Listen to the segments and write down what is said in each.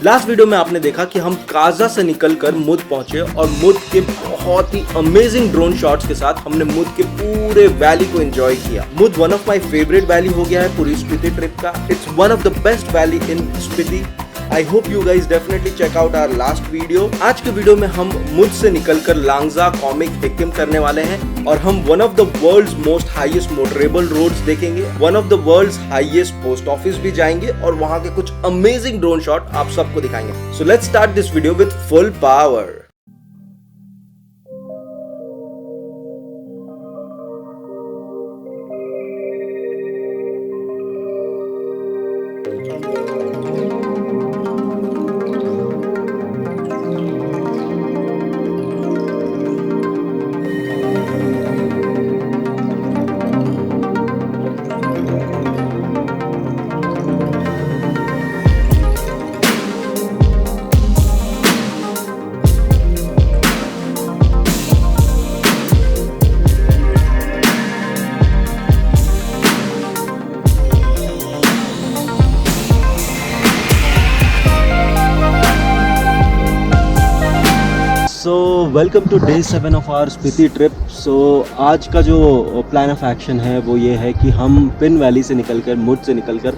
Last video में आपने देखा कि हम काजा से निकलकर मुद पहुंचे और मुद के बहुत ही अमेजिंग ड्रोन शॉट्स के साथ हमने मुद के पूरे वैली को एंजॉय किया। Mud one of my favourite valley हो गया है पूरी स्पीति ट्रिप का। It's one of the best valley in Spiti. I hope you guys definitely check out our last video. आज के वीडियो में हम मुद से निकलकर लांगजा कॉमिक हिक्किम करने वाले हैं और हम one of the world's most highest motorable roads देखेंगे, one of the world's highest post office भी जाएंगे और वहां के कुछ अमेजिंग ड्रोन शॉट आप सबको दिखाएंगे। So let's start this video with full power. So welcome to day 7 of our Spiti trip. सो आज का जो प्लान ऑफ एक्शन है वो ये है कि हम पिन वैली से निकलकर मुड से निकलकर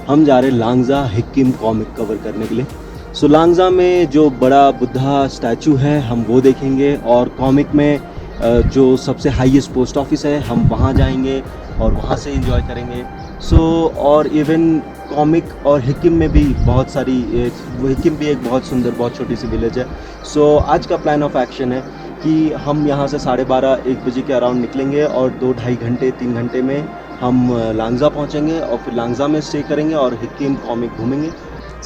हम जा रहे हैं लांगजा हिक्किम कॉमिक कवर करने के लिए। सो लांगजा में जो बड़ा बुद्धा स्टैचू है हम वो देखेंगे और कॉमिक में जो सबसे हाईएस्ट पोस्ट ऑफिस है हम वहाँ जाएंगे और वहाँ से एंजॉय करेंगे। और इवन कॉमिक और हिक्किम में भी बहुत सारी, हिक्किम भी एक बहुत सुंदर बहुत छोटी सी विलेज है। आज का प्लान ऑफ एक्शन है कि हम यहाँ से 12:30-1 बजे के अराउंड निकलेंगे और 2-2.5 घंटे 3 घंटे में हम लांगजा पहुँचेंगे और फिर लांगजा में स्टे करेंगे और हिक्किम कॉमिक घूमेंगे।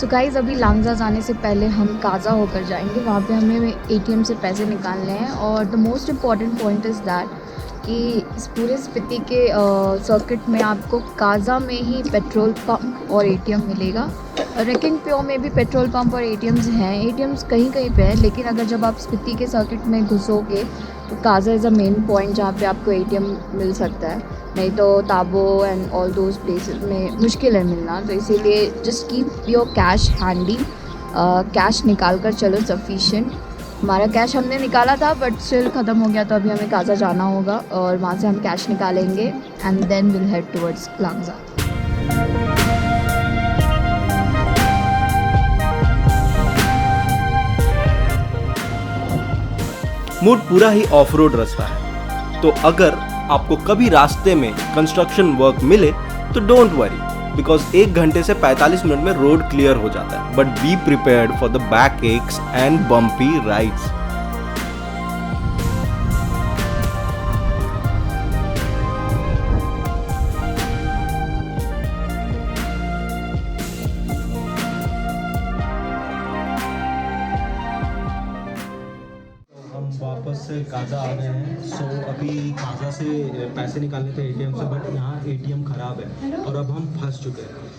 सो गाइज़ अभी लांगजा जाने से पहले हम काजा होकर जाएंगे, वहाँ पे हमें ATM से पैसे निकालने हैं। और the most important point is that कि इस पूरे स्पीति के सर्किट में आपको काजा में ही पेट्रोल पंप और ATM मिलेगा। रेकिंग प्यो में भी पेट्रोल पंप और ATMs हैं, ATMs कहीं कहीं पे हैं, लेकिन अगर जब आप स्पीति के सर्किट में घुसोगे तो Kaza is a main point जहाँ पे आपको ATM मिल सकता है, नहीं तो Tabo and all those places में मुश्किल है मिलना। तो इसीलिए just keep your cash handy, cash निकाल कर चलो सफिशिएंट। हमारा कैश हमने निकाला था बट स्टिल ख़त्म हो गया, तो अभी हमें काजा जाना होगा और वहाँ से हम कैश निकालेंगे and then will head towards Langza. Mud पूरा ही ऑफ रोड रास्ता है, तो अगर आपको कभी रास्ते में कंस्ट्रक्शन वर्क मिले तो डोंट वरी, बिकॉज 1 घंटे से 45 मिनट में रोड क्लियर हो जाता है। But be prepared for the back x and bumpy rides. वापस से काजा आ गए हैं। अभी काजा से पैसे निकालने थे ATM से, बट यहाँ ATM ख़राब है और अब हम फंस चुके हैं।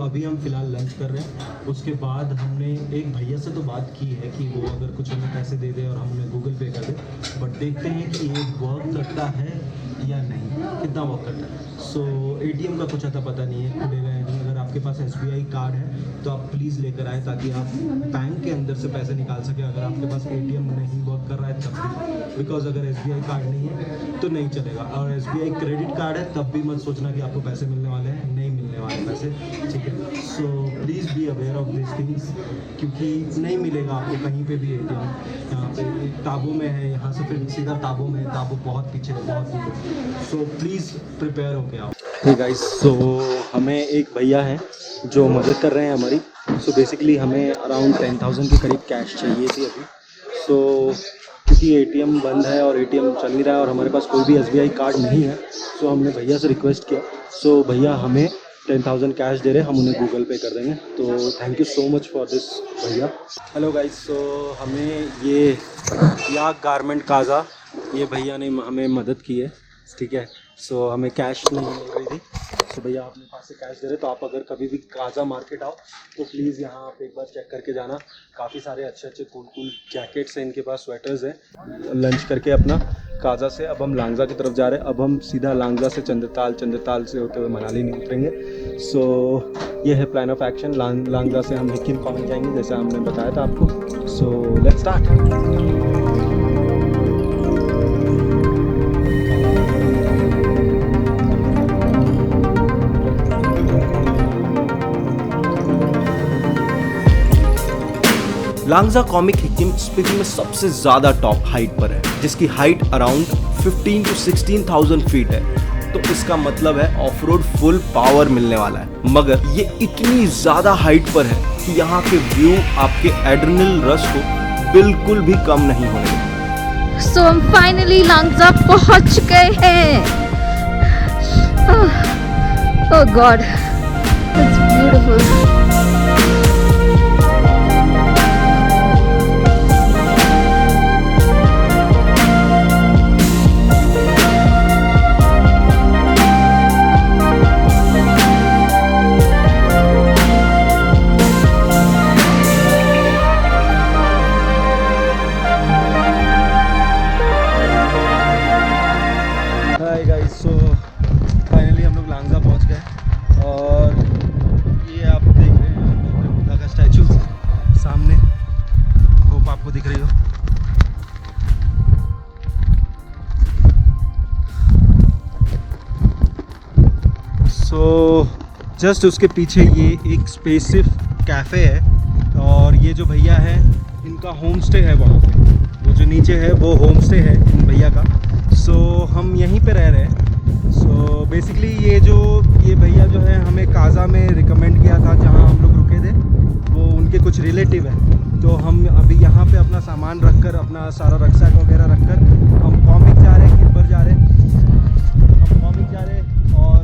अभी हम फ़िलहाल लंच कर रहे हैं। उसके बाद हमने एक भैया से तो बात की है कि वो अगर कुछ हमें पैसे दे दे और हम उन्हें गूगल पे कर दे, बट देखते हैं कि ये वर्क करता है या नहीं, कितना वर्क करता है। ATM का कुछ आता पता नहीं है, खुलेगा या नहीं। अगर आपके पास SBI कार्ड है तो आप प्लीज़ लेकर आए ताकि आप बैंक के अंदर से पैसे निकाल सकें। अगर आपके पास ATM नहीं वर्क कर रहा है तब भी, बिकॉज अगर SBI कार्ड नहीं है तो नहीं चलेगा। और SBI क्रेडिट कार्ड है तब भी मत सोचना कि आपको पैसे मिलने वाले हैं, नहीं मिलने वाले पैसे, ठीक है। Please be aware of this things, क्योंकि नहीं मिलेगा आपको कहीं पे भी ATM। यहाँ पे ताबो में है, यहाँ से फिर सीधा ताबो में है, ताबो बहुत पीछे है, बहुत पीछे। प्लीज़ प्रिपेयर होके आओ। हे गाइस, हमें एक भैया हैं जो मदद कर रहे हैं हमारी। बेसिकली हमें अराउंड 10,000 के करीब कैश चाहिए थी अभी। क्योंकि ATM बंद है और ATM चल नहीं रहा है और हमारे पास कोई भी SBI कार्ड नहीं है, हमने भैया से रिक्वेस्ट किया। भैया हमें 10,000 कैश दे रहे हैं, हम उन्हें गूगल पे कर देंगे। तो thank you so much for this भैया। हेलो गाइस, हमें ये याक गारमेंट काजा, ये भैया ने हमें मदद की है, ठीक है। हमें कैश नहीं मिल रही थी, तो भैया आपने पास से कैश दे रहे, तो आप अगर कभी भी काजा मार्केट आओ तो प्लीज़ यहाँ आप एक बार चेक करके जाना। काफ़ी सारे अच्छे अच्छे कूल जैकेट्स हैं इनके पास, स्वेटर्स हैं। लंच करके अपना काजा से अब हम लांगजा की तरफ जा रहे हैं। अब हम सीधा लांगजा से चंद्रताल से होते हुए मनाली नहीं उतरेंगे। सो ये है प्लान ऑफ एक्शन। लांगजा से हम हिकिम पॉइंट जाएंगे जैसा हमने बताया था आपको। सो let's start. Langza comic Hikkim Spiti में सबसे ज्यादा टॉप हाइट पर है, जिसकी हाइट अराउंड 15 to 16,000 फीट है। तो इसका मतलब है ऑफ रोड फुल पावर मिलने वाला है। मगर ये इतनी ज्यादा हाइट पर है कि यहाँ के व्यू आपके एड्रेनल रश को बिल्कुल भी कम नहीं होने देंगे। सो हम फाइनली लांगजा पहुंच गए हैं। Oh god, it's beautiful. Hi guys, so finally हम लोग लांगजा पहुंच गए और ये आप देख रहे हैं गौतम बुद्धा का स्टैचू सामने। होप आपको दिख रही हो। सो जस्ट उसके पीछे ये एक स्पेसिफ कैफ़े है और ये जो भैया है इनका होम स्टे है वहाँ पे। वो जो नीचे है वो होम स्टे है इन भैया का। सो हम यहीं पे रह रहे हैं। सो बेसिकली ये भैया जो है हमें काजा में रिकमेंड किया था जहाँ हम लोग रुके थे, वो उनके कुछ रिलेटिव है। तो हम अभी यहाँ पे अपना सामान रखकर, अपना सारा रक्सैक वगैरह रखकर हम कॉमिक जा रहे हैं, किम्बर जा रहे हैं। हम कॉमिक जा रहे हैं और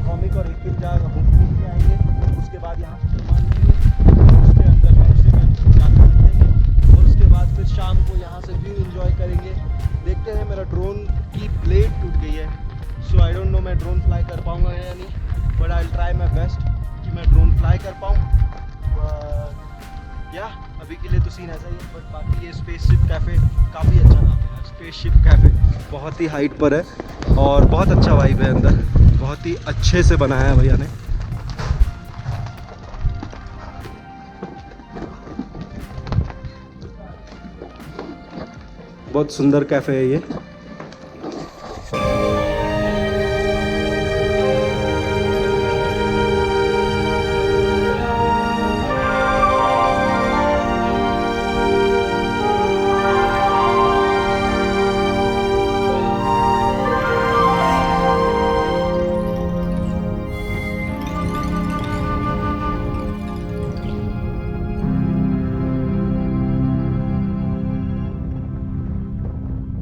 कॉमिक और हिकिम जा आएंगे। उसके बाद यहाँ से सामान लेंगे, उसके अंदर होमस्टे में जाकर रुकेंगे और उसके बाद फिर शाम को यहाँ से व्यू एंजॉय करेंगे। देखते हैं, मेरा ड्रोन की ब्लेड टूट गई है। सो आई डोंट नो मैं ड्रोन फ्लाई कर पाऊँगा या नहीं, but I will try my best कि मैं ड्रोन फ्लाई कर पाऊँ। या अभी के लिए तो सीन ऐसा ही है, बट बाकी ये स्पेसशिप कैफ़े काफ़ी अच्छा नाम है। स्पेसशिप कैफ़े बहुत ही हाइट पर है और बहुत अच्छा वाइब है अंदर, बहुत ही अच्छे से बनाया है भैया ने। बहुत सुंदर कैफ़े है ये।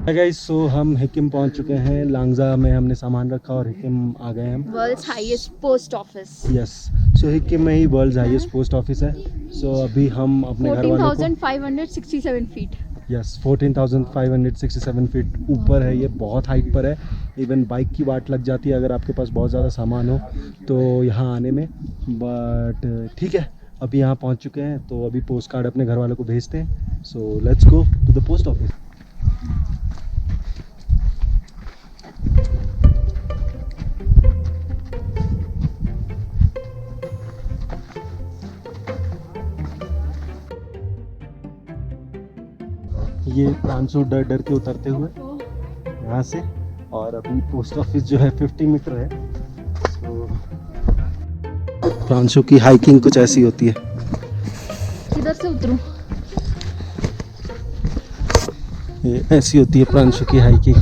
गाइस, सो हम हिकिम पहुंच चुके हैं। लांगजा में हमने सामान रखा और हिकिम आ गए हम। World's highest post office. Yes, so Hikkim में ही वर्ल्ड्स हाईएस्ट पोस्ट ऑफिस है। सो अभी हम अपने घर वालों को 14,567 फीट। यस, 14,567 फीट ऊपर है ये, बहुत हाइट पर है। इवन बाइक की वाट लग जाती है अगर आपके पास बहुत ज़्यादा सामान हो तो यहाँ आने में। बट ठीक है, अभी यहाँ पहुँच चुके हैं तो अभी पोस्ट कार्ड अपने घर वालों को भेजते हैं। So let's go to the post office. ये प्रांशु डर डर के उतरते हुए यहाँ से, और अभी पोस्ट ऑफिस जो है 50 मीटर है। तो प्रांशु की हाइकिंग कुछ ऐसी होती है। किधर से उतरूं? ये ऐसी होती है प्रांशु की हाइकिंग।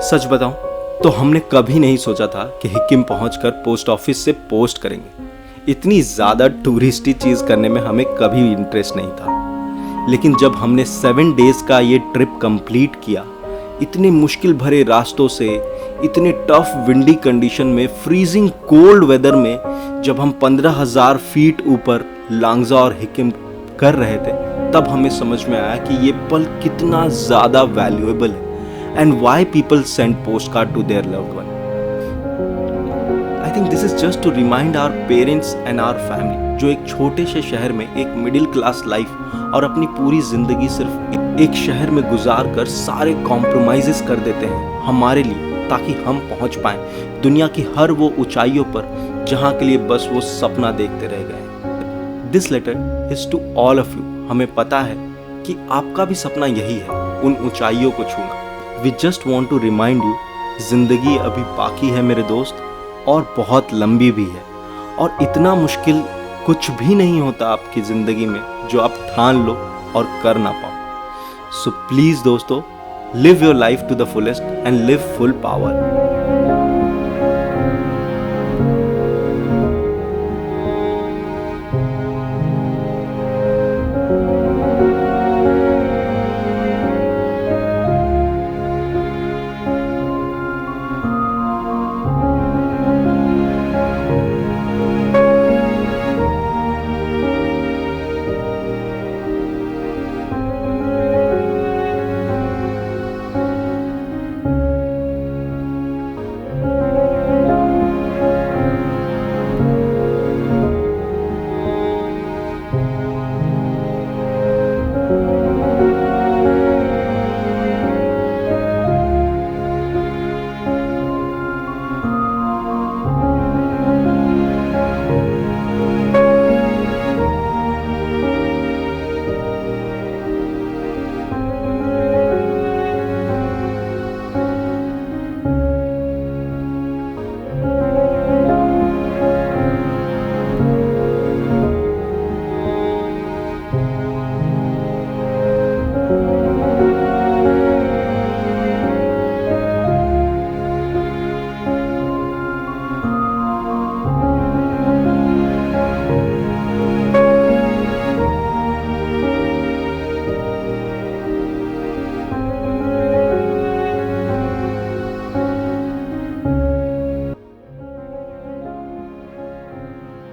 सच बताऊं तो हमने कभी नहीं सोचा था कि हिकिम पहुंचकर पोस्ट ऑफिस से पोस्ट करेंगे। इतनी ज़्यादा टूरिस्टी चीज़ करने में हमें कभी इंटरेस्ट नहीं था। लेकिन जब हमने 7 डेज़ का ये ट्रिप कंप्लीट किया, इतने मुश्किल भरे रास्तों से, इतने टफ विंडी कंडीशन में, फ्रीजिंग कोल्ड वेदर में, जब हम 15,000 फीट ऊपर लांगजा और हिकिम कर रहे थे, तब हमें समझ में आया कि ये पल कितना ज़्यादा वैल्यूएबल है and why people send post card to their loved one. I think this is just to remind our parents and our family, जो एक छोटे से शहर में एक मिडिल क्लास लाइफ और अपनी पूरी जिंदगी सिर्फ एक शहर में गुजार कर सारे कॉम्प्रोमाइजेस कर देते हैं हमारे लिए, ताकि हम पहुंच पाएं दुनिया की हर वो ऊंचाइयों पर जहां के लिए बस वो सपना देखते रह गए। This letter is to all of you. हमें पता है कि आपका भी सपना यही है, उन ऊंचाइयों को छूना। We just want to remind you, जिंदगी अभी बाकी है मेरे दोस्त, और बहुत लंबी भी है, और इतना मुश्किल कुछ भी नहीं होता आपकी ज़िंदगी में जो आप ठान लो और कर ना पाओ। सो प्लीज़ दोस्तों, live your life to the fullest and live full power.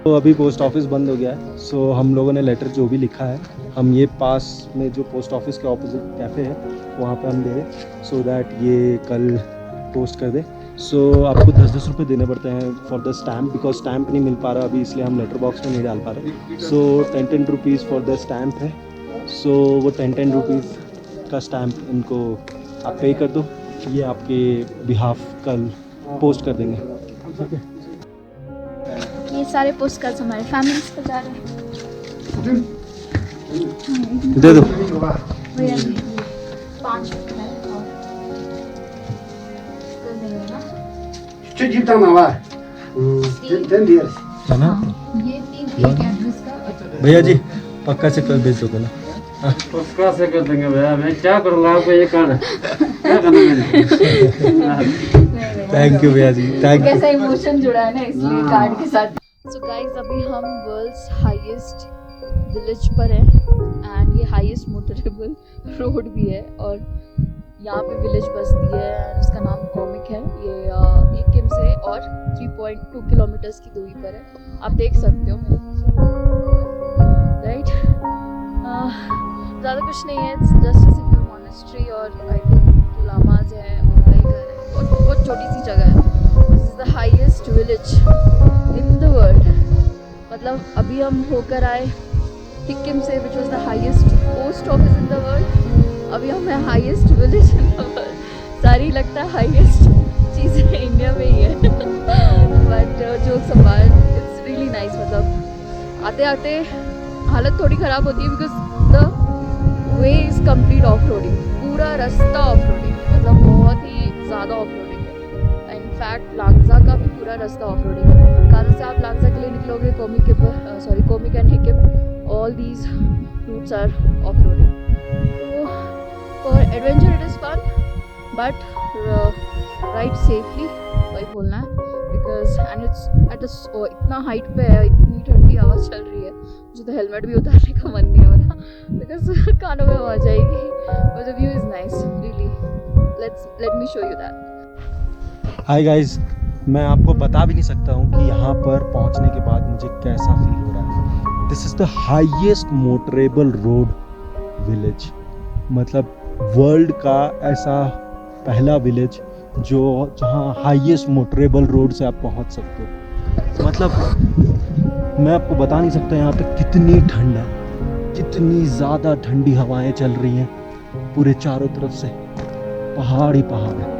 तो अभी पोस्ट ऑफिस बंद हो गया है, सो हम लोगों ने लेटर जो भी लिखा है, हम ये पास में जो पोस्ट ऑफिस के ऑपोजिट कैफ़े है वहाँ पे हम दे रहे, सो दैट ये कल पोस्ट कर दे। सो आपको 10-10 रुपये देने पड़ते हैं for the stamp, because stamp नहीं मिल पा रहा अभी, इसलिए हम लेटर बॉक्स में नहीं डाल पा रहे। सो 10-10 रुपीज़ फॉर द स्टैम्प है। सो वो 10-10 रुपीज़ का स्टैम्प इनको आप पे कर दो, ये आपके बिहाफ कल पोस्ट कर देंगे, ठीक है। ये सारे पोस्ट कार्ड्स हमारे फैमिलीज को जा रहे हैं। दे दो। भैया जी 5 रुपये और कर देंगे ना। है ना ये 3 एड्रेस का। भैया जी पक्का से कल भेज दोगे ना? पक्का से कर देंगे भैया, मैं क्या करूँगा आपको ये कार्ड क्या करना मैंने। थैंक यू भैया जी, थैंक यू। कैसा इमोशन जुड़ा है ना इसलिए कार्ड के साथ। सो गाइस, अभी हम वर्ल्ड्स हाईएस्ट विलेज पर हैं एंड ये हाईएस्ट मोटरेबल रोड भी है, और यहाँ पे विलेज बसती है एंड उसका नाम कॉमिक है। ये हिकिम से और 3.2 किलोमीटर्स की दूरी पर है, आप देख सकते हो राइट। ज़्यादा कुछ नहीं है, जस्ट अ सिंपल मॉनेस्ट्री और आई थिंक जो लामाज हैं उनका ही घर है। बहुत छोटी सी जगह है। This is the highest village in the world. मतलब अभी हम होकर आए सिक्किम से, which was the highest post office in the world. अभी हम हैं highest village in the world. सारी लगता है हाईएस्ट चीज़ें इंडिया में ही है बट जो संभाल इट्स रियली नाइस। मतलब आते आते हालत थोड़ी ख़राब होती है because the way is complete off roading, पूरा रास्ता ऑफ रोडिंग, मतलब बहुत ही ज़्यादा ऑफ रोडिंग है। इनफैक्ट लांगजा का भी पूरा रास्ता ऑफ रोडिंग है। कहाँ से आप लांगजा के लिए निकलोगे, Komic and Hikkim, all these routes are off roading. तो for adventure it is fun but ride safely वही बोलना है, बिकॉज एंड इट्स एट इतना हाइट पे है, इतनी ठंडी हवा चल रही है, मुझे तो हेलमेट भी उतारने का मन नहीं हो रहा बिकॉज कानों में हवा जाएगी, but the view is nice really. Let me show you that. Hi guys, मैं आपको बता भी नहीं सकता हूँ कि यहाँ पर पहुँचने के बाद मुझे कैसा फील हो रहा है। This is the highest motorable road village, मतलब वर्ल्ड का ऐसा पहला विलेज जहाँ हाईएस्ट मोटरेबल रोड से आप पहुँच सकते हो। मतलब मैं आपको बता नहीं सकता यहाँ पे कितनी ठंड है, कितनी ज़्यादा ठंडी हवाएं चल रही हैं, पूरे चारों तरफ से पहाड़ ही पहाड़ है।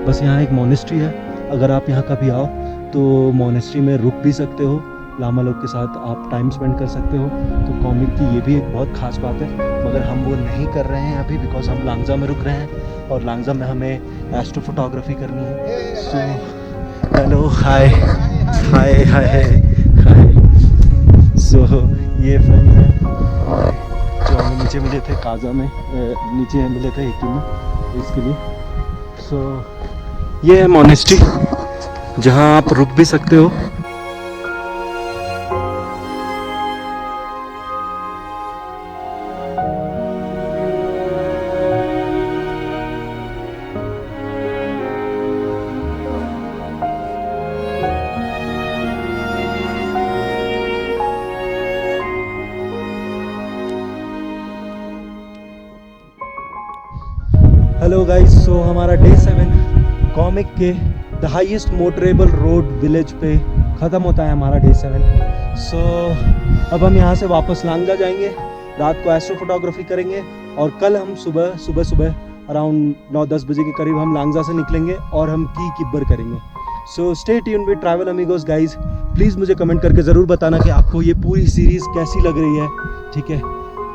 बस यहाँ एक मोनेस्ट्री है, अगर आप यहाँ कभी आओ तो मोनेस्ट्री में रुक भी सकते हो, लामा लोग के साथ आप टाइम स्पेंड कर सकते हो। तो कॉमिक की ये भी एक बहुत ख़ास बात है, मगर हम वो नहीं कर रहे हैं अभी बिकॉज हम लांगजा में रुक रहे हैं और लांगजा में हमें एस्ट्रो फोटोग्राफी करनी है। सो हेलो, हाय हाय हाय हाय। सो ये फ्रेंड है जो हमें नीचे मिले थे काजा में, नीचे मिले थे एटी में इसके लिए। सो ये है मोनेस्ट्री जहाँ आप रुक भी सकते हो। हेलो गाइस, सो हमारा डे 7 कॉमिक के the highest motorable road village पे ख़त्म होता है हमारा डे 7। सो अब हम यहाँ से वापस लांगजा जाएंगे, रात को एस्ट्रो फोटोग्राफी करेंगे और कल हम सुबह अराउंड 9-10 बजे के करीब हम लांगजा से निकलेंगे और हम की किब्बर करेंगे। So stay tuned with travel amigos guys. Please मुझे कमेंट करके ज़रूर बताना कि आपको ये पूरी सीरीज़ कैसी लग रही है, ठीक है,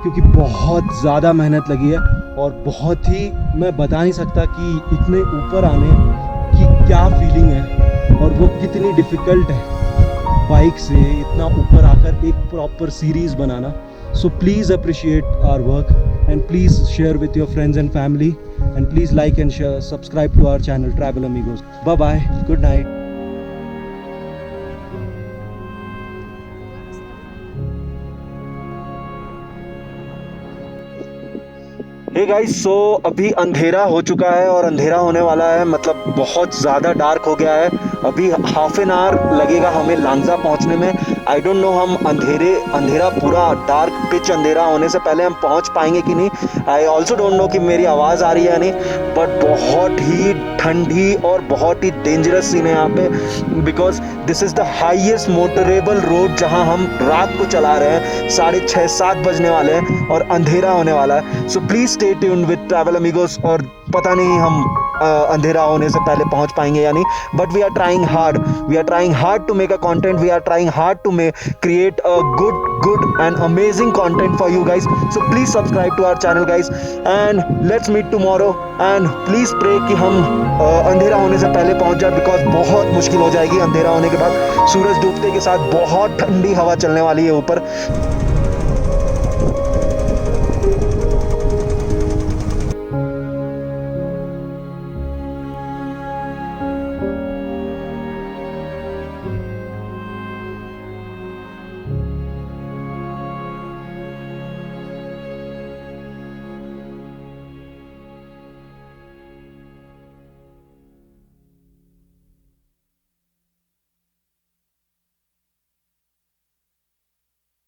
क्योंकि बहुत ज़्यादा मेहनत लगी है और बहुत ही, मैं बता नहीं सकता कि इतने ऊपर आने की क्या फीलिंग है और वो कितनी डिफ़िकल्ट है बाइक से इतना ऊपर आकर एक प्रॉपर सीरीज़ बनाना। So please appreciate our work and please share with your friends and family and please like and share, subscribe to our channel travel amigos. Bye bye, good night. Hey guys, so अभी अंधेरा हो चुका है और अंधेरा होने वाला है, मतलब बहुत ज़्यादा डार्क हो गया है। अभी हाफ एन आवर लगेगा हमें लांगजा पहुंचने में। आई डोंट नो हम अंधेरा पूरा डार्क पिच अंधेरा होने से पहले हम पहुंच पाएंगे कि नहीं। आई ऑल्सो डोंट नो कि मेरी आवाज़ आ रही है या नहीं, बट बहुत ही ठंडी और बहुत ही डेंजरस सीन है यहाँ पे because this is the highest motorable road जहाँ हम रात को चला रहे हैं। 6:30-7 बजने वाले हैं और अंधेरा होने वाला है। So please stay tuned with travel amigos. और पता नहीं हम अंधेरा होने से पहले पहुंच पाएंगे या नहीं, but we are trying hard to make a content, we are trying hard to create a good and amazing content for you guys. So please subscribe to our channel guys and let's meet tomorrow and please pray कि हम अंधेरा होने से पहले पहुंच जाए because बहुत मुश्किल हो जाएगी अंधेरा होने के बाद। सूरज डूबते के साथ बहुत ठंडी हवा चलने वाली है ऊपर।